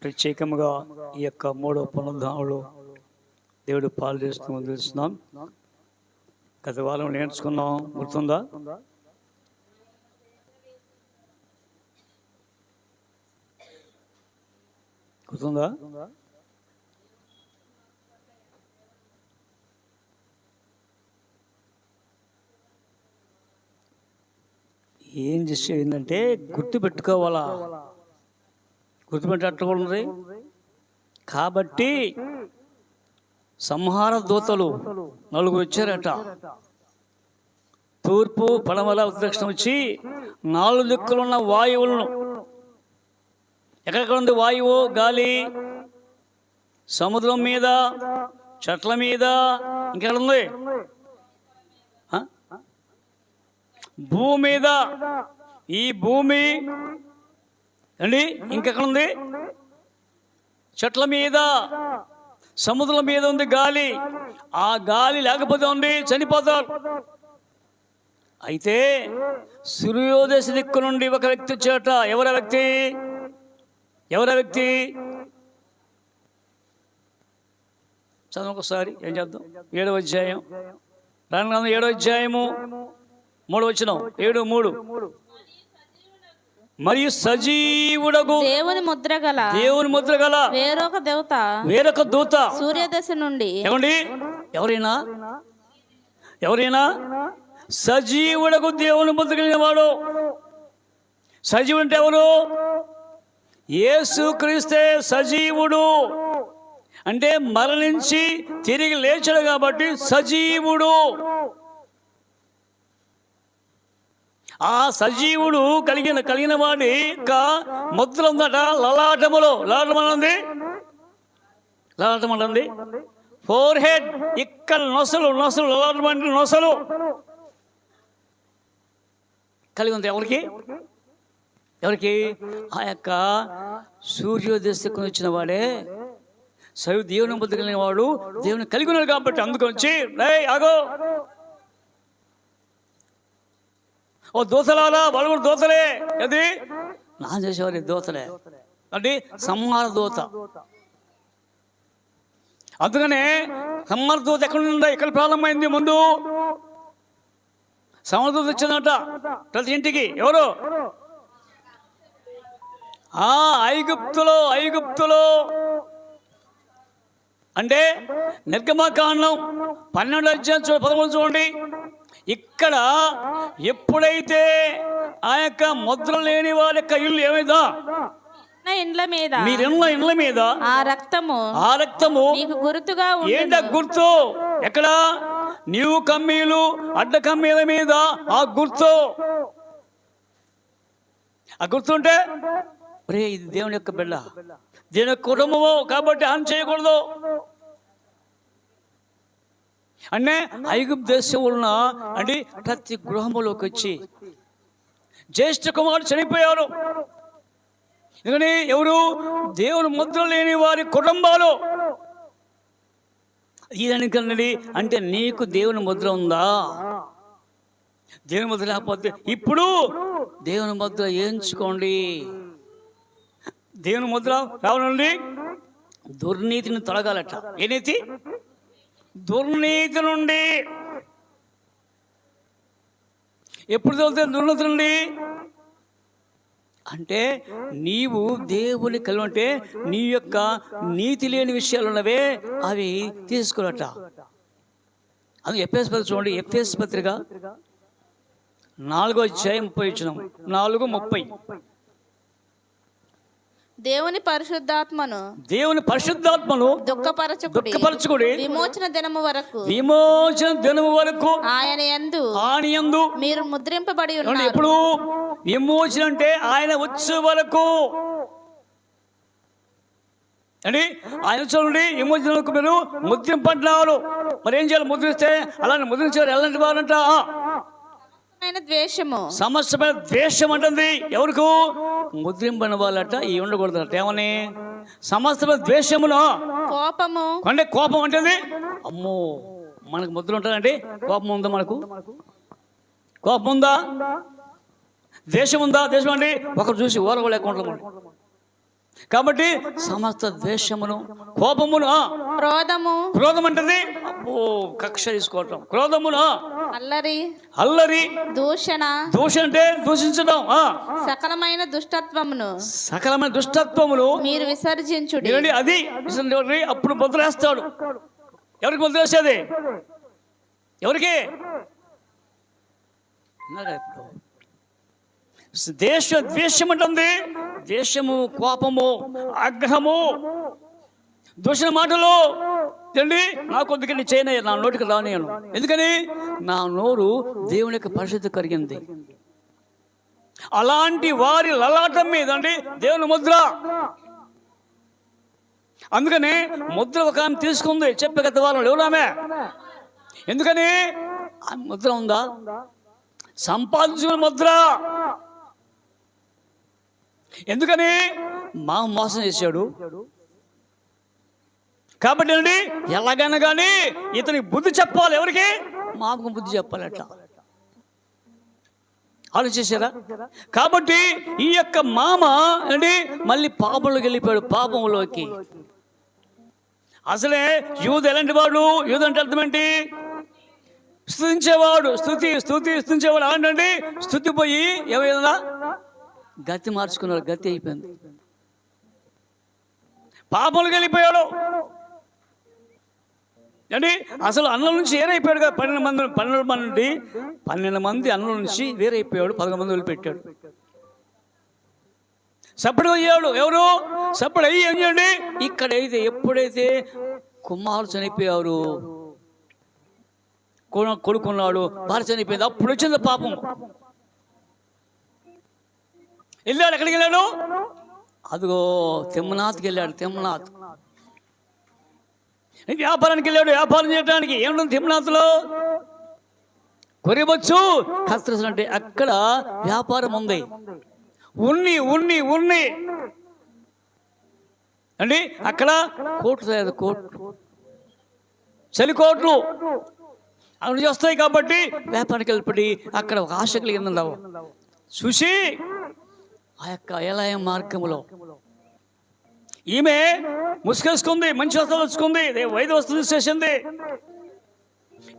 ప్రత్యేకంగా ఈ యొక్క మూడవ పునరుద్ధానంలో దేవుడు పాలు చేస్తూ తెలుస్తున్నాం. గత వారం నేర్చుకున్నాం, గుర్తుందా? గుర్తుందా? ఏం చేసే ఏంటంటే గుర్తుపెట్టుకోవాలా, గుర్తుపెట్టేటట్టు ఉన్నది. కాబట్టి సంహార దూతలు 4 వచ్చారట. తూర్పు, పడమర, ఉత్తరదక్షిణం వచ్చి 4 దిక్కులున్న వాయువులను, ఎక్కడెక్కడ ఉంది వాయువు? గాలి, సముద్రం మీద, చెట్ల మీద, ఇంకెక్కడ ఉంది? భూమి మీద. ఈ భూమి అండి ఇంకెక్కడ ఉంది? చెట్ల మీద, సముద్రం మీద ఉంది గాలి. ఆ గాలి లేకపోతే ఉంది చనిపోతారు. అయితే సూర్యోదయ దిక్కు నుండి ఒక వ్యక్తి వచ్చాట. ఎవర వ్యక్తి? చదువు ఒకసారి. ఏం చేద్దాం? 7వ అధ్యాయం, రాను 7వ అధ్యాయము 3వ వచనం. 7:3. మరియు సజీవుడగు దేవుని ముద్ర గల వేరొక దూత సూర్యదశ నుండి. ఎవరైనా సజీవుడకు దేవుని ముద్ర కలిగిన వాడు. సజీవుడు అంటే ఎవరు? యేసుక్రీస్తే సజీవుడు. అంటే మరణించి తిరిగి లేచాడు కాబట్టి సజీవుడు. ఆ సజీవుడు కలిగిన వాడి యొక్క ముద్ర ఉందట లలాటములో. లలాటం అంటుంది ఫోర్ హెడ్. ఇక్కడ నొసలు లలాటం అంటే నొసలు కలిగి ఉంది. ఎవరికి? ఆ యొక్క సూర్యోదయకు వచ్చిన వాడే దేవుని ముద్ర కలిగిన వాడు, దేవుని కలిగి ఉన్నాడు కాబట్టి అందుకొచ్చి ఆగో, ఓ దూతలారా, వాళ్ళు కూడా దూతలే. అది నా చేసేవారి దూతలే అంటే సంహార దూత. అందుకనే సంహార దూత ఎక్కడ ప్రారంభమైంది? ముందు సంహార దూత వచ్చిందట ప్రతి ఇంటికి. ఎవరు? ఐగుప్తులో అంటే నిర్గమకాండం 12వ అధ్యాయం 13 చూడండి. ఇక్కడ ఎప్పుడైతే ఆ యొక్క ముద్ర లేని వారి యొక్క ఇల్లు ఏమైందా? ఇండ్ల మీద ఆ రక్తము గుర్తుగా ఏంట? గుర్తు ఎక్కడ? నీవు కమ్మీలు, అడ్డ కమ్మీల మీద ఆ గుర్తుంటే ఇది దేవుని యొక్క బిడ్డ, దేవుని యొక్క కుటుంబము కాబట్టి హాని చేయకూడదు. అంటే ఐగుప్తు దేశం ఉన్న అంటే ప్రతి గృహంలోకి వచ్చి జ్యేష్ఠ కుమారుడు చనిపోయారు. ఎందుకని? ఎవరు? దేవుని ముద్ర లేని వారి కుటుంబాలు. ఇదనికన్నది అంటే నీకు దేవుని ముద్ర ఉందా? దేవుని ముద్ర లేకపోతే ఇప్పుడు దేవుని ముద్ర వేయించుకోండి. దేవుని ముద్ర రావాలండి. దుర్నీతిని తొలగాలట. ఏ నీతి? దుర్నీతి నుండి. ఎప్పుడు తొలుగుతుంది దుర్నీతి నుండి? అంటే నీవు దేవుని కలిగి నీ యొక్క నీతి లేని విషయాలు ఉన్నవే అవి తీసుకోరట. అది ఎఫెసు పత్రిక చూడండి. ఎఫెసు పత్రిక 4వ అధ్యాయం 30 వచనం. 4:30. దేవుని పరిశుద్ధాత్మను దుఃఖపరచుకుడి విమోచన దినము వరకు ఆయన యందు మీరు ముద్రింపబడి ఉన్నారు. ఎప్పుడు విమోచన అంటే ఆయన వచ్చే వరకు అండి. ఆయన చూడండి, విమోచనకు మీరు ముద్రింపంటున్నారు. మరి ఏం చేయాలి? ముద్రిస్తే అలానే ముద్రించారు. ఎలాంటి వారంట? సమస్తమైన ద్వేషం అంటుంది. ఎవరికి? ముద్రింపని వాళ్ళట ఈ ఉండకూడదట. ఏమని? సమస్తమైన ద్వేషమును, కోపం అంటుంది. అమ్మో, మనకు ముద్ర ఉంటుందండి. కోపం ఉందా? మనకు కోపం ఉందా? ద్వేషం ఉందా? ద్వేషం అండి ఒకరు చూసి ఓరగలేకుండా కాబట్టి సమస్త ద్వేషమును, కోపమును, క్రోధం అంటది కక్ష తీసుకోవటం, క్రోధమును, అల్లరి, దూషణ అంటే దూషించడం, సకలమైన దుష్టత్వమును మీరు విసర్జించుడి. అది అప్పుడు ముద్రేస్తాడు. ఎవరికి ముద్రేసేది? ఎవరికి? ద్వేషం అంటుంది. ద్వేషము, కోపము, ఆగ్రహము, దూషణ మాటలు ఏంటి? నా కొద్దిగా చేయనయ్య, నా నోటికి రానియను. ఎందుకని? నా నోరు దేవుని యొక్క పరిశుద్ధి కలిగింది. అలాంటి వారి లలాటం మీద అండి దేవుని ముద్ర. అందుకని ముద్ర ఒక ఆమె తీసుకుంది. చెప్పే గత వారం ఎవరామె? ఎందుకని? ఆ ముద్ర ఉందా? సంపాదించుకున్న ముద్ర. ఎందుకని? మా మోసం చేశాడు కాబట్టి అండి ఎలాగైనా కానీ ఇతనికి బుద్ధి చెప్పాలి. ఎవరికి? మాకు బుద్ధి చెప్పాలట. ఆలోచించారా? కాబట్టి ఈ యొక్క మామ అండి మళ్ళీ పాపంలోకి వెళ్ళిపోయాడు, పాపంలోకి. అసలే యూదు ఎలాంటి వాడు? యూదు అంటే అర్థం ఏంటి? స్తుతించేవాడు. స్తుతించేవాడు. అలాంటి స్తుతి పోయి ఏమైనా గతి మార్చుకున్నాడు. గతి అయిపోయింది. పాపంలోకి వెళ్ళిపోయాడు అండి. అసలు అన్నం నుంచి వేరైపోయాడు కదా. 12 మంది అన్నం నుంచి వేరైపోయాడు. 11 మంది వదిలిపెట్టాడు. సప్పుడు అయ్యాడు. ఎవరు? సప్పుడు అయ్యి ఏం చేయండి? ఇక్కడైతే ఎప్పుడైతే కుమారుడు చనిపోయారు, కొడుకున్నాడు, భార్య చనిపోయింది, అప్పుడు వచ్చింది పాపం. వెళ్ళాడు. ఎక్కడికి వెళ్ళాడు? అదిగో తిమ్మనాథ్కి వెళ్ళాడు. తిమ్మనాథ్ వ్యాపారానికి వెళ్ళాడు. వ్యాపారం చేయడానికి ఏముంటుంది తిమ్మనాథ్లో? కొరిబొచ్చు, కత్తిరసలు అంటే అక్కడ వ్యాపారం ఉంది. ఉన్ని అండి అక్కడ కోట్లు, చలికోట్లు అవి వస్తాయి. కాబట్టి వ్యాపారానికి వెళ్ళిపడి అక్కడ ఒక ఆశ కలిగిందండి. చూసి ఆ యొక్క ఏలాయం మార్గంలో ఈమె ముసుకేసుకుంది, మంచి వస్తువులు వచ్చుకుంది, వైద్య వస్తువులు తీసేసింది,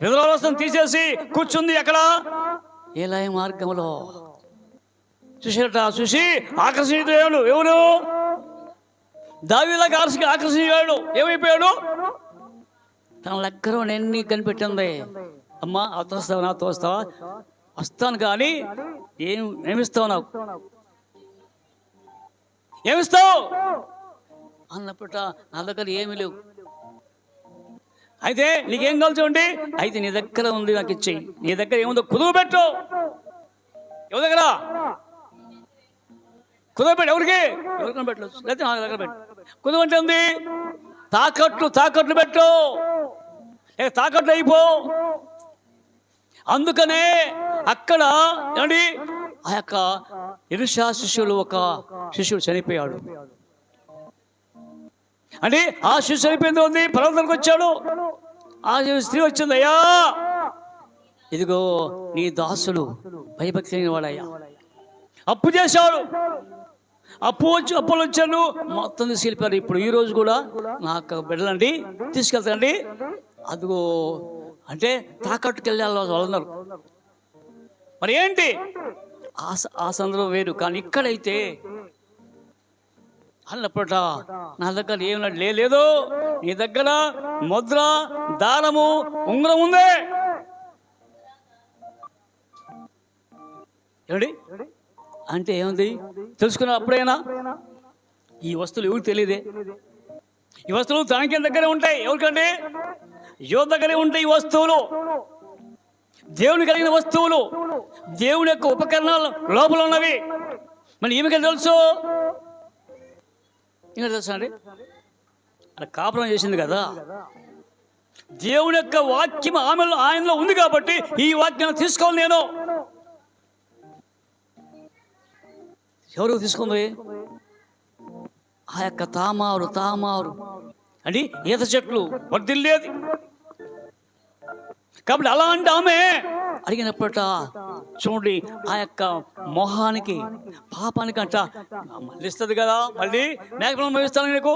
విధుల వస్తువులు తీసేసి కూర్చుంది అక్కడ ఏలాయం మార్గంలో. చూసారట. చూసి ఆకర్షణీయుడు. ఎవరు? దావీదులాగా ఆకర్షణీయుడు. ఏమైపోయాడు? తన దగ్గర ఎన్ని కనిపెట్టింది. అమ్మా తోస్తావా? నా తోస్తావా? వస్తాను కానీ ఏమిస్తావు? నాకు ఏమిస్తావు అన్నప్పట నా దగ్గర ఏమీ లేవు. అయితే నీకేం కావాలి చూడండి. అయితే నీ దగ్గర ఉంది, నాకు ఇచ్చేయి. నీ దగ్గర ఏముందో కుదువ పెట్టు. ఎవరి దగ్గర కుదువ పెట్టు? ఎవరికైనా పెట్టవచ్చు, లేకపోతే నా దగ్గర పెట్టు. కుదువ అంటే ఉంది తాకట్లు పెట్టు, తాకట్లు అయిపో. అందుకనే అక్కడ ఏమండి ఆ యొక్క ఎలీషా ఒక శిష్యుడు చనిపోయాడు అంటే ఆ శిష్యుడు చనిపోయింది ఉంది. పర్వతానికి వచ్చాడు. ఆ స్త్రీ వచ్చింది. అయ్యా ఇదిగో నీ దాసుడు భయభక్తి లేని వాడయ్యా, అప్పు చేశాడు, అప్పులు వచ్చాను, మొత్తం తీసుకెళ్ళిపోయారు. ఇప్పుడు ఈ రోజు కూడా నాకు బిడ్డలండి తీసుకెళ్తారండి. అదిగో అంటే తాకట్టుకు వెళ్ళాలి వాళ్ళన్నారు. మరి ఏంటి ఆ సందర్భం వేరు. కానీ ఇక్కడైతే అన్నప్పట నా దగ్గర ఏమన్నా లేదు, నీ దగ్గర ముద్ర, దారము, ఉంగరం ఉంది. ఏమండి అంటే ఏముంది తెలుసుకున్నా? అప్పుడైనా ఈ వస్తువులు ఎవరికి తెలియదే. ఈ వస్తువులు తనకి దగ్గరే ఉంటాయి. ఎవరికంటే యువత దగ్గరే ఉంటాయి ఈ వస్తువులు. దేవుని కలిగిన వస్తువులు, దేవుని యొక్క ఉపకరణాలు లోపల ఉన్నవి. మరి ఈమెకి తెలుసు, ఇంకా తెలుసా అండి? అలా కాపురం చేసింది కదా. దేవుని యొక్క వాక్యం ఆయనలో ఉంది కాబట్టి ఈ వాక్యాన్ని తీసుకోవాలి. నేను ఎవరు తీసుకుంది? ఆ యొక్క తామారు అంటే ఈత చెట్లు వర్దిల్లేది కాబట్టి అలాంటి ఆమె అడిగినప్పుడట చూడండి ఆ యొక్క మొహానికి పాపానికి అంట మళ్ళీ ఇస్తుంది కదా, మళ్ళీ మేకపిల్లను ఇస్తాను నీకు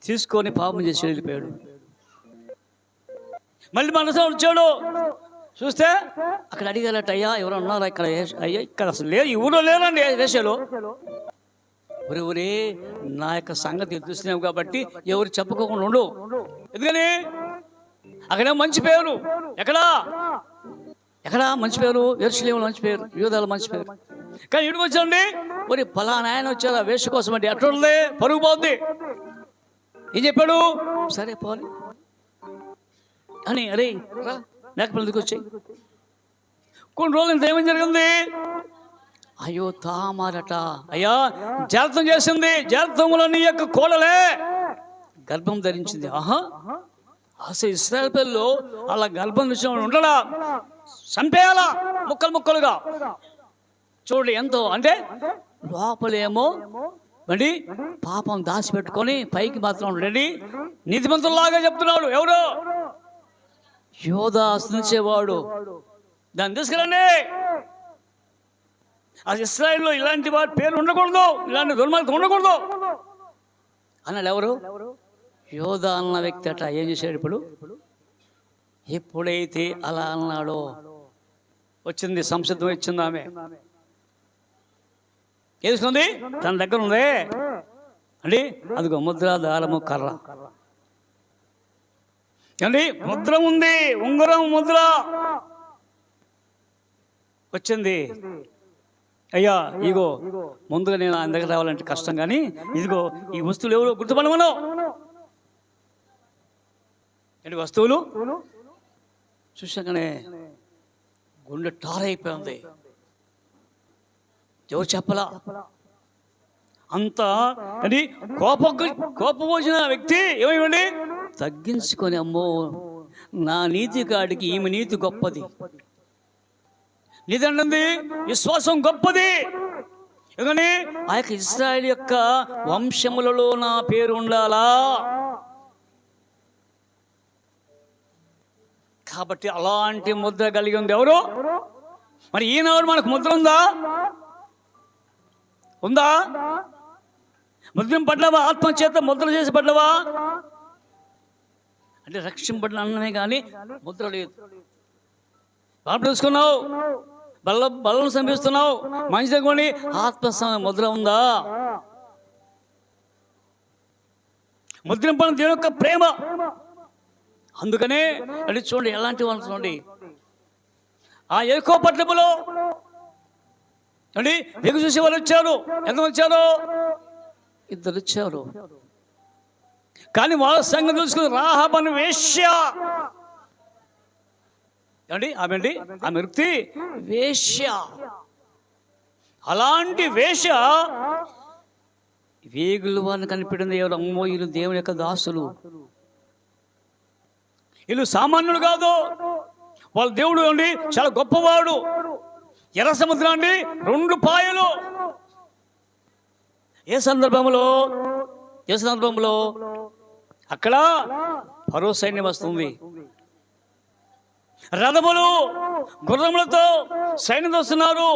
తీసుకొని పాపం చేసి వెళ్ళిపోయాడు. మళ్ళీ మనసు వచ్చాడు, చూస్తే అక్కడ అడిగారట, అయ్యా ఎవరు ఉన్నారా ఇక్కడ? అయ్యా ఇక్కడ అసలు లేదు, ఈ ఊళ్ళో లేరండి వేషాలు. ఒరే నా యొక్క సంగతి చూస్తున్నావు కాబట్టి ఎవరు చెప్పుకోకుండా ఉండు. ఎందుకని అక్కడ మంచి పేరు, ఎక్కడా మంచి పేరు, యెరూషలేములో మంచి పేరు, యూదాలో మంచి పేరు. కానీ ఇక్కడికి వచ్చాండి, మరి పలానా ఆయన వచ్చారా వేష కోసం అంటే ఎట్లా పరుగు పోద్ది. ఏం చెప్పాడు? సరే పోని అని, అరే మేకపిల్లలకి వచ్చాయి. కొన్ని రోజులు ఏమేం జరిగింది? అయ్యో తామారట, అయ్యా జాగ్రత్త చేసింది, జాగ్రత్తలో నీ యొక్క కోడలే గర్భం ధరించింది. ఆహా, అసలు ఇశ్రాయేలు పిల్లలు అలా గర్భం ఉండడా, చంపేయాలా ముక్కలు ముక్కలుగా. చూడండి ఎంతో అంటే లోపలేమో మరి పాపం దాచిపెట్టుకొని పైకి మాత్రం రెడీ నీతిమంతుల్లాగా చెప్తున్నాడు. ఎవరు? యోధా ఆశ్రయించేవాడు. దాన్ని తీసుకురండి. అది ఇశ్రాయేల్లో ఇలాంటి వారి పేరు ఉండకూడదు, ఇలాంటి దుర్మార్గం ఉండకూడదు అన్నాడు. ఎవరు? యోధా అన్న వ్యక్తి అట. ఏం చేశాడు ఇప్పుడు? ఎప్పుడైతే అలా అన్నాడో వచ్చింది సంసిద్ధం, ఇచ్చింది ఆమె. ఏసుకుంది తన దగ్గర ఉంది అండి, అదిగో ముద్ర, దారము, కర్ర అండి, ముద్ర ఉంది, ఉంగరం, ముద్ర వచ్చింది. అయ్యా ఇగో ముందుగా నేను ఆయన దగ్గర రావాలంటే కష్టం, కానీ ఇదిగో ఈ వస్తువులు ఎవరు గుర్తుపడమను. ఏంటి వస్తువులు? చూసాకనే గుండె టారైపోయింది. ఎవరు చెప్పలా. అంత అంటే కోపం వచ్చిన వ్యక్తి ఏమైంది? తగ్గించుకొని, అమ్మో నా నీతి కాడికి ఈమె నీతి గొప్పది, నీతి అంటుంది విశ్వాసం గొప్పది. ఎందుకని ఆ యొక్క ఇశ్రాయేలు యొక్క వంశములలో నా పేరు ఉండాలా కాబట్టి అలాంటి ముద్ర కలిగి ఉంది. ఎవరు? మరి ఈనాడు మనకు ముద్ర ఉందా? ముద్రం పడ్డవా? ఆత్మచేత ముద్ర చేసి పడ్డవా? అంటే రక్షింపడిన అన్నమే కానీ ముద్ర లేదు. బాబు తెలుసుకున్నావు, బలను సంపిస్తున్నావు, మంచి దగ్గర ఆత్మ ముద్ర ఉందా? ముద్రింపడం దేవుని యొక్క ప్రేమ. అందుకనే అది చూడండి ఎలాంటి వాళ్ళు చూడండి. ఆ ఎరుకో పట్టణములో అండి వెగు చూసే వాళ్ళు వచ్చారు. ఎంత వచ్చారు? 2 వచ్చారు. కానీ వాళ్ళ సంగతి చూసుకుని రాహాబు అనే వేశ్య అండి, ఆమె వృత్తి వేశ్య. అలాంటి వేశ్య వేగులు వారిని కనిపెట్టింది. ఎవరు? అమ్మో వీళ్ళు దేవుని యొక్క దాసులు, వీళ్ళు సామాన్యుడు కాదు, వాళ్ళ దేవుడు అండి చాలా గొప్పవాడు. ఎర్ర సముద్రం అండి 2 పాయలు. ఏ సందర్భంలో అక్కడ ఫరో సైన్యం వస్తుంది. రథములు గుర్రములతో సైన్యం వస్తున్నారు.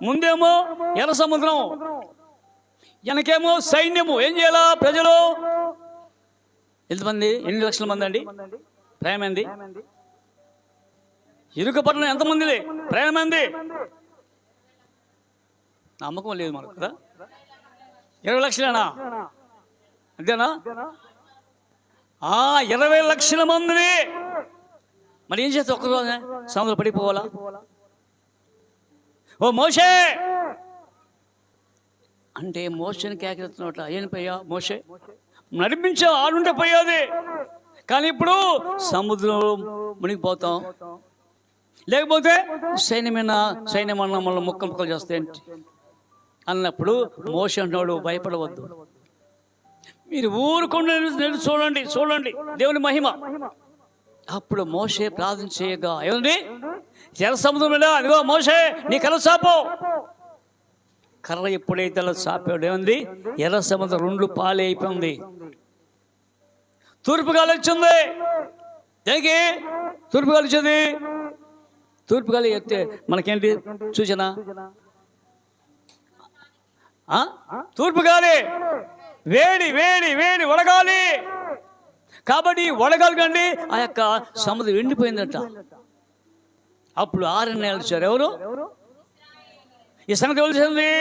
ముందేమో ఎర్ర సముద్రం, వెనకేమో సైన్యము. ఏం చేయాలా ప్రజలు? ఎంతమంది? 8 లక్షల మంది అండి ప్రయాణమైంది. ఇరుకపట్నం ఎంతమంది ప్రయాణమైంది? నమ్మకం లేదు మనకు కదా. 20 లక్షలేనా? అంతేనా? 20 లక్షల మందిని మరి ఏం చేస్తే ఒక్కరోజు సముద్రం పడిపోవాలా? ఓ మోషే అంటే మోషని కేకెత్తున్నట. ఏం పోయా మోషే నడిపించా, ఆడుంటే పోయేది. కానీ ఇప్పుడు సముద్రం మునిగిపోతాం, లేకపోతే సైన్యమన్న మళ్ళీ ముక్కలు చేస్తాయంటే అన్నప్పుడు మోషే అంటున్నాడు, భయపడవద్దు, మీరు ఊరుకుండా చూడండి దేవుని మహిమ. అప్పుడు మోషే ప్రార్థన చేయగా ఏముంది? ఎర్ర సముద్రం, అదిగో మోషే నీ కర్ర చాపు. కర్ర ఎప్పుడైతే అలా చాపాడు ఏముంది? ఎర్ర సముద్రం 2 పాలు అయిపోయింది. తూర్పు గాలి వచ్చింది, దేనికి తూర్పు గాలి వచ్చేది? తూర్పు గాలి ఎత్తే మనకేంటి సూచన? తూర్పు గాలి వేడి వేడి వేడి వడగాలి. కాబట్టి వడగాలి కండి ఆ యొక్క సముద్రం ఎండిపోయిందట. అప్పుడు 6 నెలలు వచ్చారు. ఎవరు? ఈ సంగతి తెలిసింది.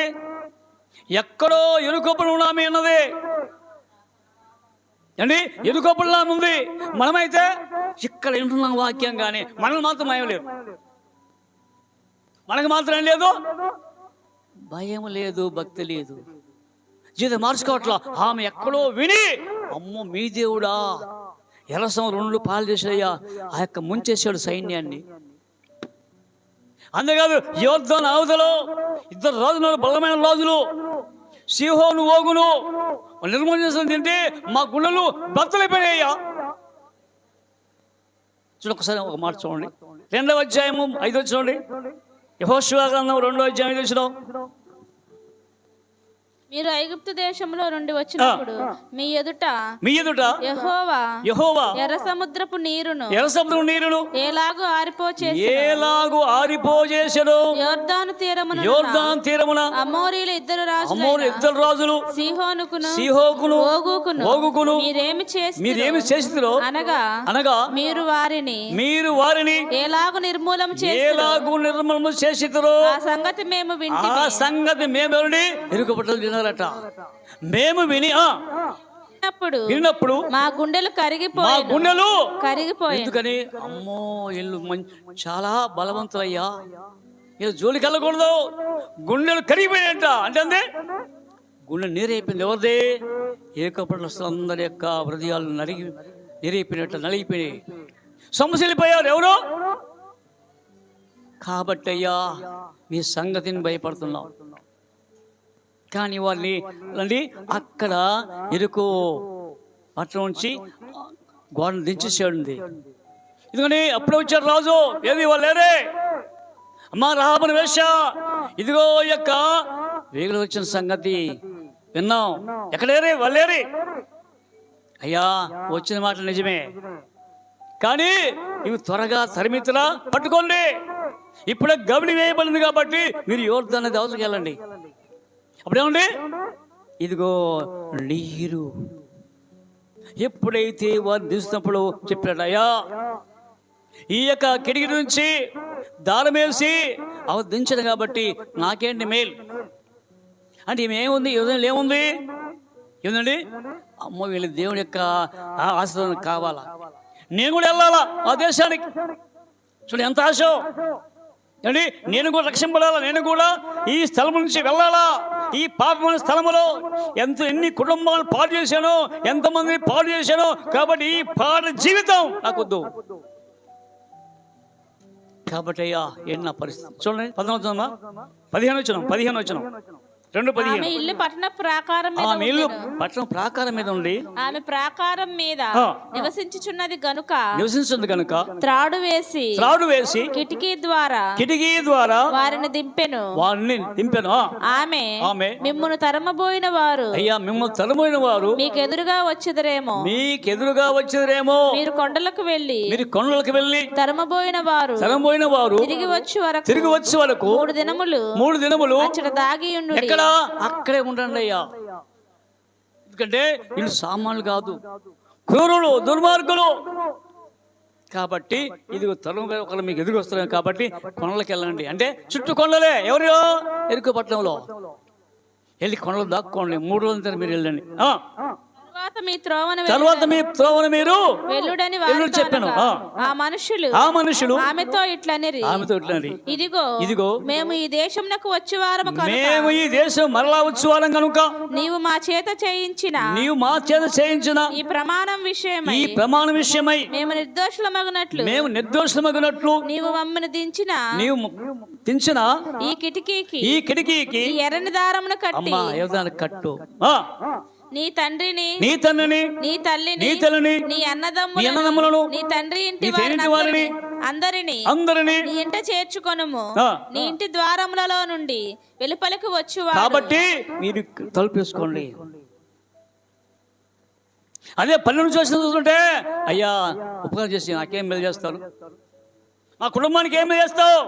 ఎక్కడో ఎరుకొప్పలు ఉన్నామే అన్నది అండి, ఎరుకొప్పలా ఉంది. మనమైతే ఇక్కడ వింటున్నాం వాక్యం, కానీ మనకు మాత్రం భయం లేదు. మనకు మాత్రం లేదు, భయం లేదు, భక్తి లేదు, జీవితం మార్చుకోవట్లా. ఆమె ఎక్కడో విని, అమ్మో మీ దేవుడా, ఎరసం 2 పాలు చేసాయ్యా, ఆ యొక్క ముంచేసాడు సైన్యాన్ని. అంతేకాదు, యోర్దాను అవతలో 2 రాజులు, బలమైన రాజులు, సీహోను ఓగును నిర్మూలన తింటే మా గుండెలు బద్దలైపోయాయ్యా. చూడండి ఒకసారి ఒక మాట చూడండి. 2వ అధ్యాయము 5వ చూడండి. యెహోషువ గ్రంథం 2వ అధ్యాయం 5వ వచనం. మీరు ఐగుప్తు దేశంలో నుండి వచ్చినప్పుడు మీ ఎదుట యెహోవా ఎర్ర సముద్రపు నీరును ఎలాగూ ఆరిపోచేసెను. యోర్దాను తీరమున అమోరీయుల 2 రాజులు సీహోనుకును ఓగుకును మీరేమి చేసిరో అనగా మీరు వారిని ఎలాగూ నిర్మూలము చేసిరో ఆ సంగతి మేము ఇరుకపట్టలు మేము విన్నప్పుడు మా గుండెలు కరిగిపోయి. ఎందుకని? అమ్మో ఇల్లు చాలా బలవంతులయ్యా, ఇలా జోలికి వెళ్ళకూడదు, గుండెలు కరిగిపోయాయంట. అంటే గుండె నీరైపోయింది. ఎవరిది? ఏకపట్ల యొక్క హృదయాలు నలిగిపోయినాయి, సమస్యలిపోయారు. ఎవరు? కాబట్టి అయ్యా మీ సంగతిని భయపడుతున్నాం. కానీ వాళ్ళని అక్కడ ఎరుకో పట్టణం నుంచి గోడను దించేసాడు. ఎందుకని అప్పుడే వచ్చారు రాజు. ఏది వాళ్ళు లేరే, అమ్మా రాబని వేష, ఇదిగో యొక్క వేగులు వచ్చిన సంగతి విన్నాం. ఎక్కడేరే? వాళ్ళేరే. అయ్యా వచ్చిన మాట నిజమే, కానీ ఇవి త్వరగా తరిమితులా పట్టుకోండి. ఇప్పుడే గవిని వేయబడింది కాబట్టి మీరు యోర్దాను అవతలికి వెళ్ళండి. అప్పుడేమండి? ఇదిగో నీరు. ఎప్పుడైతే వారు దిస్తున్నప్పుడు చెప్పాడు, అయ్యా ఈ యొక్క కిటికీ నుంచి దారం వేసి అవి దించదు కాబట్టి నాకేంటి మేలు అంటే ఏముంది? ఏముంది? ఏముందండి? అమ్మ వీళ్ళ దేవుని యొక్క ఆశీర్వాదం కావాలా, నేను కూడా వెళ్ళాలా ఆ దేశానికి. చూడండి ఎంత ఆశ అండి. నేను కూడా రక్షింపడాలా, నేను కూడా ఈ స్థలం నుంచి వెళ్ళాలా. ఈ పాపమైన స్థలములో ఎన్ని కుటుంబాలు పాడు చేశానో, ఎంతమందిని పాడు చేశానో. కాబట్టి ఈ పాడు జీవితం నాకొద్దు. కాబట్టి అయ్యా ఏంటి నా పరిస్థితి? చూడండి 15 వచనం 2:15. ఇల్లు పట్టణ ప్రాకారం మీద ఉండి ఆమె ప్రాకారం మీద నివసించుచున్నది గనుక త్రాడు వేసి కిటికీ ద్వారా వారిని దింపెను. ఆమె మిమ్మును తరమబోయిన వారు మీకు ఎదురుగా వచ్చేదరేమో మీరు కొండలకు వెళ్ళి తరమబోయిన వారు తిరిగి వచ్చి వరకు 3 దినములు అచ్చట దాగి ఉండు. అక్కడే ఉండండి అయ్యా. ఎందుకంటే వీళ్ళు సామాన్లు కాదు, క్రూరులు, దుర్మార్గులు. కాబట్టి ఇదిగో తరుణంగా ఒకరు మీకు ఎదురు వస్తున్నారు కాబట్టి కొండలకు వెళ్ళండి. అంటే చుట్టూ కొండలే. ఎవరు? ఎరుకపట్నంలో వెళ్ళి కొండలు దాక్కోండి. 3 రోజుల మీరు వెళ్ళండి. తరువాత మీ త్రోవను మీరు వెళ్ళుడని చెప్పాను. ఆ మనుషులు ఆమెతో ఇట్లనిరి, ఇదిగో మేము ఈ దేశమునకు వచ్చేవారము మరలా వచ్చేవారం కనుక నీవు మా చేత చేయించిన ఈ ప్రమాణం విషయమై మేము నిర్దోషులమగునట్లు నీవు మమ్మల్ని దించిన ఈ కిటికీకి ఎర్రని దారమును కట్టు. నీ తండ్రిని నీ తల్లిని నీ అన్నదమ్ములను నీ తండ్రి ఇంటి వారిని అందరిని నీ ఇంట చేర్చుకొనుము. నీ ఇంటి ద్వారములలో నుండి వెలుపలకు వచ్చువాడు. కాబట్టి మీరు తలుపేసుకోండి. అదే 12 నుంచి వచ్చిన చూస్తుంటే అయ్యా ఉపకారం చేసి నాకేం మేలు చేస్తాను, మా కుటుంబానికి ఏం మేలు చేస్తావు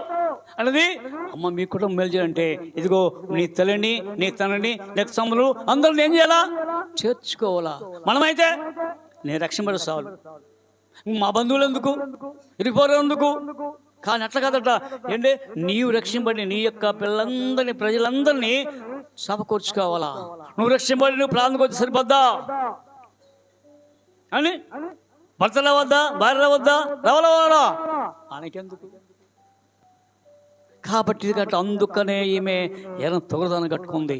అన్నది. అమ్మ మీ కుటుంబం మేలు చేయాలంటే ఇదిగో నీ తల్లిని నీ తండ్రిని నెక్స్ట్ సమ్ములు అందరిని ఏం చేయాలా, చేర్చుకోవాలా. మనమైతే నేను రక్షింపడుస్తాను, మా బంధువులు ఎందుకు, ఇరిపోరు ఎందుకు. కానీ అట్లా కాదట, ఏంటి నీవు రక్షింపడి నీ యొక్క పిల్లలందరినీ ప్రజలందరినీ సమకూర్చుకోవాలా. నువ్వు రక్షింపడి నువ్వు ప్రాంతంకి వచ్చి సరిపోద్దా అని భర్తల వద్దా భార్యల వద్దా రావాలా ఆయనకెందుకు. కాబట్టి ఇది గట్ట అందుకనే ఈమె ఏమైనా తొగదాన్ని కట్టుకుంది.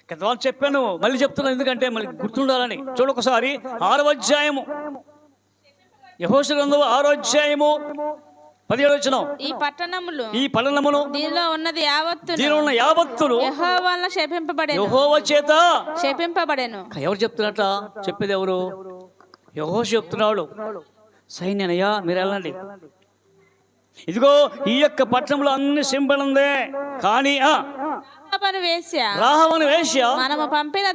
గత చెప్పాను, మళ్ళీ చెప్తున్నాను ఎందుకంటే మళ్ళీ గుర్తుండాలని. చూడొకసారి 6వ అధ్యాయము, యెహోషువ గ్రంథము 6వ అధ్యాయము 17వ వచనం. ఈ పట్టణమును దీనిలో ఉన్నది యావత్తును యెహోవా వలన శపింపబడెను, యెహోవా చేత శపింపబడెను. ఎవరు చెప్తున్నట్ట? చెప్పేది ఎవరు? యెహోషువ చెప్తున్నాడు, సైన్యనయ్యా మీరు వెళ్ళండి, ఇదిగో ఈ యొక్క పట్టణంలో అన్ని సింపడిందే, కానీ రాహాబను వేశ్య మనము పంపిన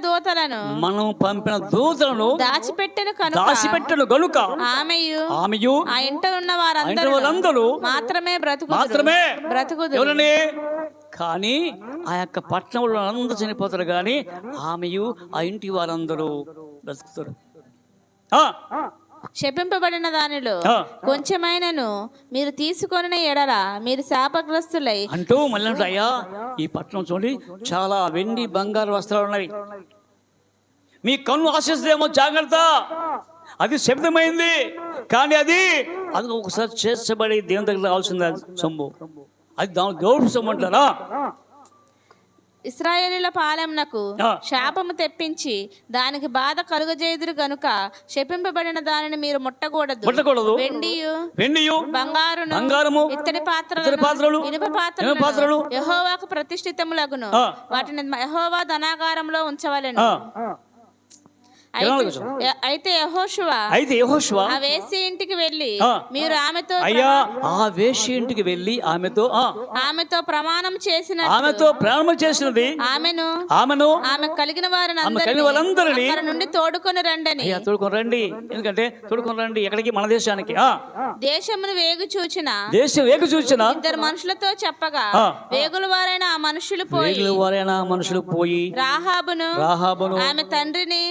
దూతలను దాచిపెట్టెను గనుక ఆమెయు ఆ ఇంట ఉన్న వారందరూ మాత్రమే బ్రతుకుదురు. కానీ ఆ యొక్క పట్టణంలో అందరూ చనిపోతారు, కానీ ఆమెయు ఆ ఇంటి వారందరూ బ్రతుకుతారు. శపింపబడిన దానిలో కొంచెమైనను మీరు తీసుకొని ఎడల మీరు శాపగ్రస్తులై అంటూ మళ్ళీ అయ్యా ఈ పట్టణం చూడండి చాలా వెండి బంగారు వస్త్రాలు ఉన్నవి, మీ కన్ను ఆశిస్తేమో జాగ్రత్త, అది శబ్దమైంది, కానీ అది ఒకసారి చేర్చబడి దేవుని దగ్గర రావాల్సింది సొమ్ము, అది దేవుడు సొమ్ము అంటారా. ఇశ్రాయేలీయుల పాలెమునకు శాపము తెప్పించి దానికి బాధ కలుగజేయుదురు గనుక శపింపబడిన దానిని మీరు ముట్టకూడదు. వెండియు బంగారును ఇత్తడి పాత్రలు ఇనుప పాత్రలు యెహోవాకు ప్రతిష్ఠితములగును, వాటిని యెహోవా ధనాగారంలో ఉంచవలెను. అయితే యెహోషువ ఆ వేశ్య ఇంటికి వెళ్ళి మీరు ఆ వేశ్య ఇంటికి వెళ్ళి ఆమెతో ప్రమాణం చేసినది ఆమె కలిగిన వారందరినీ నుండి తోడుకొని రండి, ఎందుకంటే తోడుకొని రండి ఎక్కడికి, మన దేశానికి. దేశమును వేగు చూచిన ఇద్దరు మనుషులతో చెప్పగా వేగుల వారైన ఆ మనుషులు పోయి రాహాబును ఆమె తండ్రిని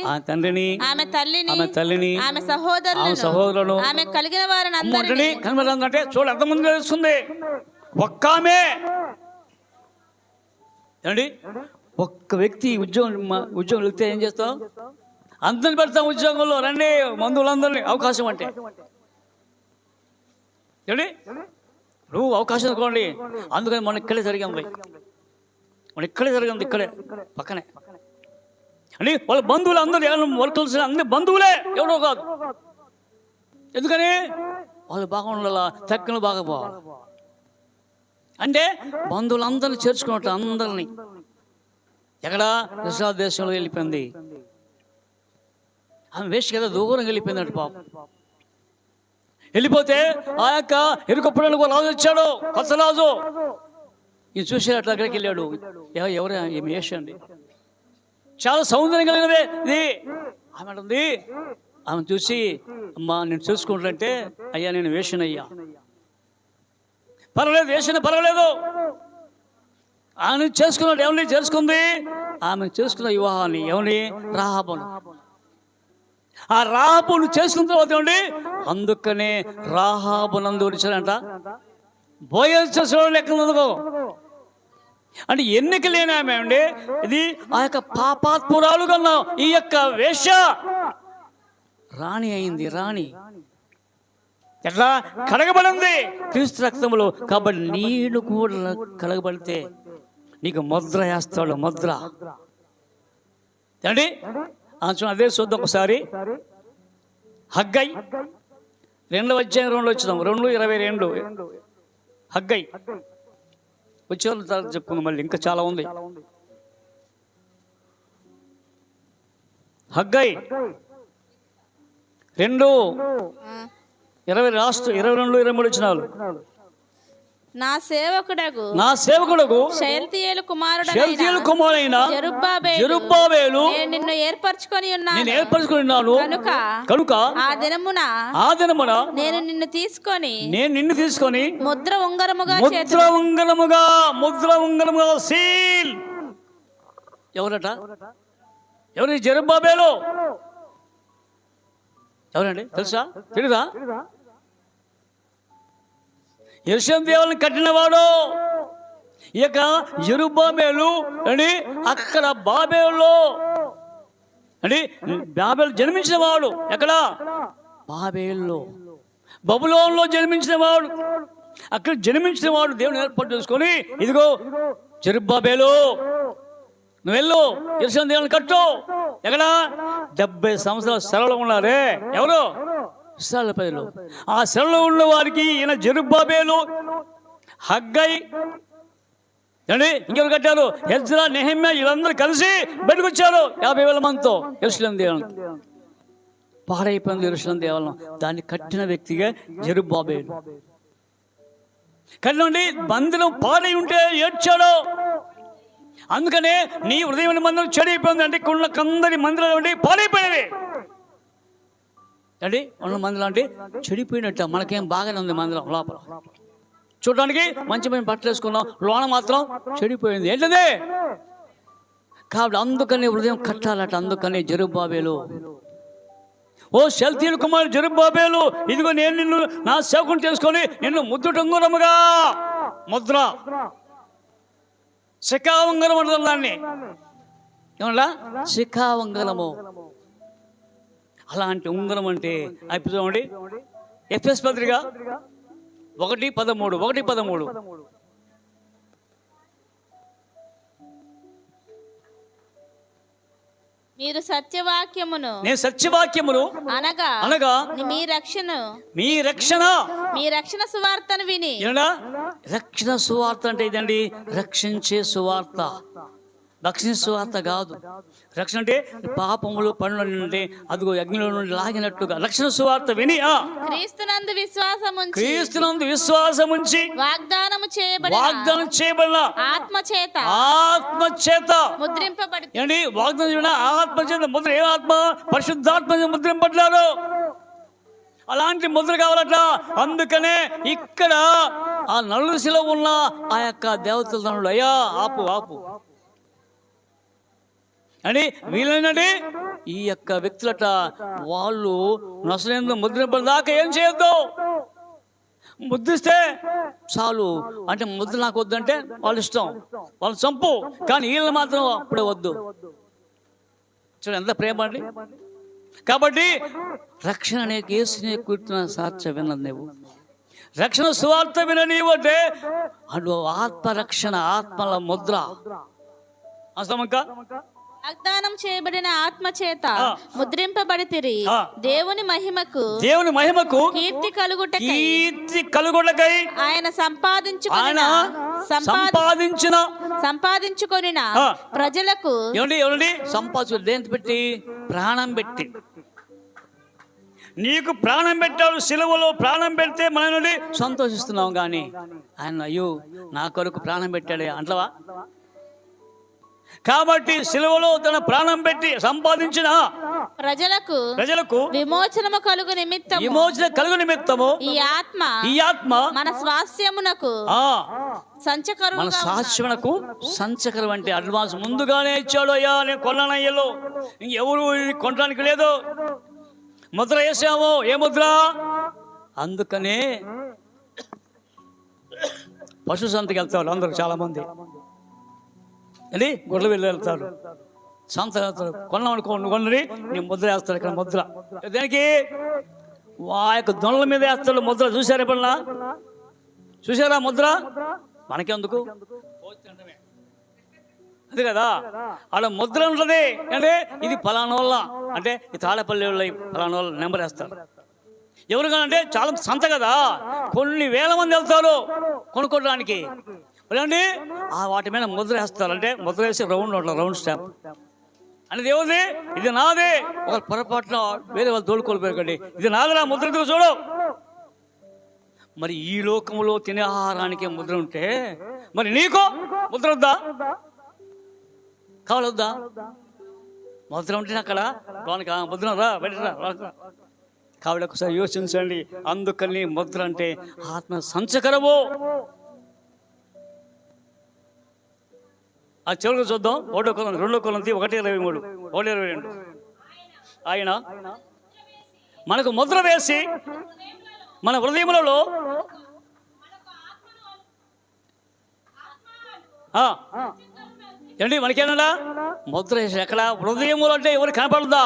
ఆమె తల్లిని ఆమె సహోదరులను ఆమె కలిగిన వారిని అందరినీ కనబడాలంటే చూడ ఎంతమంది తెలుస్తుంది. ఒక్కామె ఏమండి, ఒక్క వ్యక్తి ఉద్యోగం వెళ్తే ఏం చేస్తాం? అందరిని పెడతాం ఉద్యోగంలో, రండి మందులందరినీ, అవకాశం అంటే ఏమండి నువ్వు అవకాశం అనుకోండి. అందుకని మన ఇక్కడే జరిగింది, ఇక్కడే పక్కనే అని వాళ్ళ బంధువులు అందరూ వర్క్ అందరి బంధువులే, ఎవరో కాదు. ఎందుకని వాళ్ళు బాగుండాలా, తక్కువ బాగా పోవాలి అంటే బంధువులందరినీ చేర్చుకున్నట్టు అందరినీ. ఎక్కడ ఇశ్రాయేలు దేశంలో వెళ్ళిపోయింది ఆమె, వేస్ట్ కదా దూరం వెళ్ళిపోయిందంట పాపం. వెళ్ళిపోతే ఆ యొక్క ఎరుకప్పుడు రాజు వచ్చాడు, కొత్త రాజు. ఇది చూసేటట్లు అక్కడికి వెళ్ళాడు. ఎవరు ఏమి వేసండి, చాలా సౌందర్యం కలిగినదే ఇది. ఆమె అంటుంది, ఆమె చూసి అమ్మా నేను చూసుకుంటానంటే, అయ్యా నేను వేషనయ్యా, పర్వాలేదు వేసిన పర్వాలేదు. ఆమె చేసుకున్నాడు, ఎవరిని చేసుకుంది? ఆమె చేసుకున్న వివాహాన్ని, ఎవరిని? రాహాబును. ఆ రాహాబును చేసుకున్న తర్వాత ఏమండి, అందుకనే రాహాబునందు వచ్చారంట బోయజు చేసేవాళ్ళు లెక్క. అంటే ఎన్నిక లేని ఆమె అండి, ఇది ఆ యొక్క పాపాత్మురాలు కన్నా ఈ యొక్క వేశ్య రాణి అయింది. రాణి ఎట్లా కడగబడింది క్రీస్తు రక్తములో. కాబట్టి నీళ్ళు కూడా కడగబడితే నీకు ముద్ర వేస్తాడు, ముద్ర అండి. అదే చూద్దాం ఒకసారి. హగ్గై 2వ అధ్యాయం 2 వచ్చినాం, 2:22. హగ్గై వచ్చే తర్వాత చెప్పుకుందాం, మళ్ళీ ఇంకా చాలా ఉంది. హగ్గై 2:22, 23 వచ్చినాలు. నా సేవకుడగు షయల్తీయేలు షయల్తీయేలు కుమారుడైన జెరుబ్బాబెలు నిన్ను ఏర్పరచుకొని ఉన్నాను కనుక ఆ దినమున నేను నిన్ను తీసుకొని ముద్ర ఉంగరముగా సీల్. ఎవరట? ఎవరి? జెరుబ్బాబెలు. ఎవరండి? తెలుసా? తెలీదా? యెరూషలేము దేవాలయాన్ని కట్టినవాడు. ఇక జెరుబ్బాబెలు అని అక్కడ బాబేలులో అని బాబేలు జన్మించిన వాడు. ఎక్కడ? బాబేలులో, బబులోనులో జన్మించిన వాడు. అక్కడ జన్మించిన వాడు దేవుని ఏర్పాటు చేసుకొని, ఇదిగో జెరుబ్బాబెలు నువ్వు వెళ్ళు, యెరూషలేము దేవాలయాన్ని కట్టు. ఎక్కడ? 70 సంవత్సరాల సెలవులో ఉన్నారే. ఎవరు? ఇశ్రాయేలు ప్రజలు. ఆ సెలవులో ఉన్న వారికి ఈయన జెరుబ్బాబెలు, హగ్గై అండి, ఇంకెవరు కట్టారు? ఎజ్రా, నెహెమ్యా, వీళ్ళందరూ కలిసి బయటకు వచ్చారు 50,000 మందితో యెరూషలేము దేవాలయం. పాడైపోయింది యెరూషలేము దేవాలయం. దాన్ని కట్టిన వ్యక్తిగా జెరుబ్బాబెలు. కట్టినండి మందిరం పాడై ఉంటే ఏడ్చాడు. అందుకనే నీ హృదయం మందిరం చెడిపోయింది. అంటే కొందరి మందిరాలు ఉండి పాడైపోయినవి అండి. ఉన్న మందిరం అంటే చెడిపోయినట్ట. మనకేం బాగానే ఉంది మందిరం లోపల, చూడడానికి మంచి మంచి బట్టలు వేసుకున్నాం, లోన మాత్రం చెడిపోయింది. ఏంటది? కాబట్టి అందుకని హృదయం కట్టాలట. అందుకని జెరుబ్బాబెలు, ఓ షయల్తీయేలు కుమారుడు జెరుబ్బాబెలు, ఇదిగో నేను నిన్ను నా సేవకుని చేసుకొని నిన్ను ముద్దుటంగురముగా, ముద్ర శిఖావంగరం అంటారు దాన్ని. ఏమన్నా? శిఖావంగరము. అలాంటి ఉంగరం అంటే అయిపోయి చూడండి. ఎఫెసు పత్రిక 1:13. మీరు సత్యవాక్యమును, నేను సత్యవాక్యమును అనగా మీ రక్షణ సువార్తను విని. రక్షణ సువార్త అంటే ఇదండి, రక్షించే సువార్త. రక్షించే సువార్త కాదు. రక్షణ అంటే పాపములు పనులు అంటే అదిగో అగ్నిలో నుండి లాగినట్టుగా రక్షణ సువార్త విని క్రీస్తునందు విశ్వాసముంచి వాగ్దానం చేయబడిన ఆత్మచేత ముద్రింపబడి. ఏంటి వాగ్దానం చేయబడిన ఆత్మచేత ముద్ర? ఏ ఆత్మ? పరిశుద్ధాత్మ ముద్రింపడ్డారు. అలాంటి ముద్ర కావాలట. అందుకనే ఇక్కడ ఆ నలుగురిలో ఉన్న ఆ యొక్క దేవతలు, అయ్యా ఆపు అని వీళ్ళనండి. ఈ యొక్క వ్యక్తులట వాళ్ళు నసలేందు ముద్రింపదాకా ఏం చేయొద్దు. ముద్రిస్తే చాలు అంటే ముద్ర నాకు వద్దంటే వాళ్ళ ఇష్టం, వాళ్ళు చంపు. కానీ వీళ్ళని మాత్రం అప్పుడే వద్దు. చూడండి ఎంత ప్రేమ అండి. కాబట్టి రక్షణ అనేక యేసుని కూర్చున్న సాక్ష్యం విన్నది నువ్వు. రక్షణ సువార్త విన నీవు అంటే అటు ఆత్మరక్షణ, ఆత్మల ముద్ర. అసమక వాగ్దానం చేయబడిన ఆత్మచేత ముద్రింపబడితిరి. దేవుని మహిమకు కీర్తి కలుగుటకై ఆయన సంపాదించుకొనిన ప్రజలకు దేని పెట్టి? ప్రాణం పెట్టి. నీకు ప్రాణం పెట్టాడు, సిలువలో ప్రాణం పెడితే మన నుండి సంతోషిస్తున్నాం. కానీ ఆయన అయ్యో నా కొరకు ప్రాణం పెట్టాడే అంటవా? కాబట్టి సిలువలో తన ప్రాణం పెట్టి సంపాదించిన ప్రజలకు విమోచన కలుగు నిమిత్తము ఈ ఆత్మ మన స్వాస్యమునకు సంచకరం అంటే అడ్వాన్స్ ముందుగానే ఇచ్చాడు. అయ్యా నేను కొన్నానయ్యలో ఇంకెవరు కొనడానికి లేదు. ముద్ర వేసాము. ఏ ముద్ర? అందుకనే పశు సంతకి వెళ్తారు అందరూ, చాలా మంది అని గొడవ వెళ్ళి వెళ్తారు, సంత వెళ్తారు. కొన్నది నీ ముద్ర వేస్తాడు. ఇక్కడ ముద్ర దేనికి? ఆ యొక్క దొనల మీద వేస్తాడు ముద్ర. చూసారా ఎప్పుడన్నా? చూసారా ముద్ర? మనకెందుకు? అది కదా ఆడ ముద్ర ఉంటుంది. అంటే ఇది ఫలానోళ్ళ, అంటే ఈ తాళపల్లి వాళ్ళ ఫలానోళ్ళ నెంబర్ వేస్తారు. ఎవరు కాదంటే చాలా సంత కదా, కొన్ని వేల మంది వెళ్తారు కొనుక్కోవడానికి. అండి ఆ వాటి మీద ముద్ర వేస్తారు. అంటే ముద్ర వేసి రౌండ్ స్టాంప్ అనేది ఎవరిది? ఇది నాదే. ఒక పొరపాటున వేరే వాళ్ళు తోడుకోలేకండి, ఇది నాదిరా ముద్ర చూడు. మరి ఈ లోకంలో తినే ఆహారానికి ముద్ర ఉంటే మరి నీకు ముద్ర వద్దా? కావాలొద్దా? ముద్ర ఉంటే అక్కడ లోనికి ముద్ర రా బయటరా. కాబట్టి ఒకసారి యోచించండి. అందుకని ముద్ర అంటే ఆత్మ సంచకరము. ఆ చివరికి చూద్దాం. 1 కొరింథీ 2 కొరింథీ 1:23 1:22. ఆయన మనకు ముద్ర వేసి మన హృదయములలో ఏంటి మనకేనా ముద్ర వేసి ఎక్కడ? హృదయములు అంటే ఎవరు కనపడదా?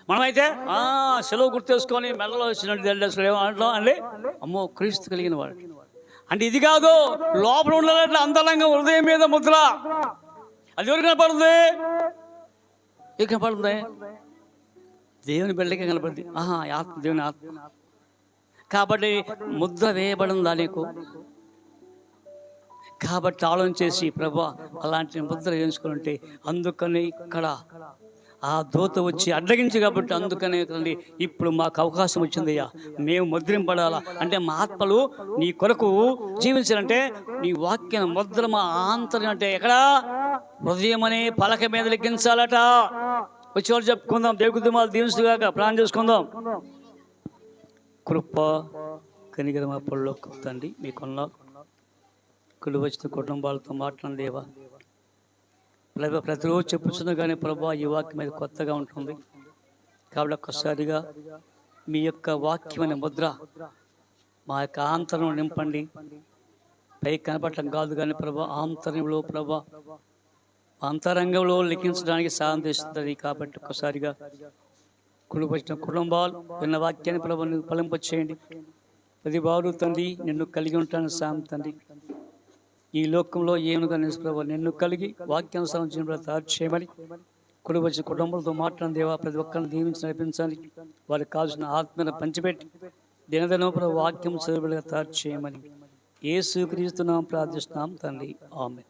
మనమైతే సెలవు గుర్తేసుకొని మెడలో వచ్చినట్టు ఏమంటాం అండి, అమ్మో క్రీస్తు కలిగిన వాడు అంటే ఇది కాదు. లోపల ఉండాలంటే అంతరంగం హృదయం మీద ముద్ర. అది ఎవరు కనపడుతుంది? ఏ కనపడుతుంది? దేవుని బిడ్డకే కనపడుతుంది. ఆత్మ, దేవుని ఆత్మ. కాబట్టి ముద్ర వేయబడిందా నీకు? కాబట్టి ఆలోచన చేసి ప్రభా అలాంటి ముద్ర వేయించుకుంటే, అందుకని ఇక్కడ ఆ దూత వచ్చి అడ్డగించి కాబట్టి అందుకనే ఇప్పుడు మాకు అవకాశం వచ్చిందయ్యా, మేము ముద్రింపడాలా అంటే మా ఆత్మలు నీ కొరకు జీవించాలంటే నీ వాక్య ముద్ర మా ఆంతర్యం అంటే ఎక్కడ? హృదయం అనే పలక మీద లెక్కించాలట. వచ్చేవాళ్ళు చెప్పుకుందాం. దేవుడి మాలు దీవించుగాక ప్లాన్ చేసుకుందాం. కృప కనికరం అప్పుల్లో తండ్రి మీకున్న కుడి వచ్చిన కుటుంబాలతో మాట్లాడిన దేవా, ప్రతిరోజు చెప్పుతున్నా కానీ ప్రభా ఈ వాక్యం మీద కొత్తగా ఉంటుంది. కాబట్టి ఒక్కసారిగా మీ యొక్క వాక్యమైన ముద్ర మా యొక్క ఆంతరం నింపండి. పైకి కనపడటం కాదు కానీ ప్రభా ఆంతర్యంలో ప్రభా అంతరంగంలో లిఖించడానికి సాధన చేస్తుంది. కాబట్టి ఒక్కసారిగా కుడి వచ్చిన కుటుంబాలు విన్న వాక్యాన్ని ప్రభా ఫలింపచేయండి. ప్రతి వారు తండ్రి నిన్ను కలిగి ఉంటాను సాయం తండ్రి. ఈ లోకంలో ఏమనుగా ప్రభావ నిన్ను కలిగి వాక్యానుసారం జీవన తయారు చేయమని కుడి వచ్చిన కుటుంబాలతో మాట్లాడిన దేవా ప్రతి ఒక్కరిని దీవించి నడిపించాలి. వారికి కావాల్సిన ఆత్మను పంచిపెట్టి దినదినం ప్రభు వాక్యం చదువులుగా తయారు చేయమని యేసుక్రీస్తు నామమున ప్రార్థిస్తున్నాం తండ్రి. ఆమేన్.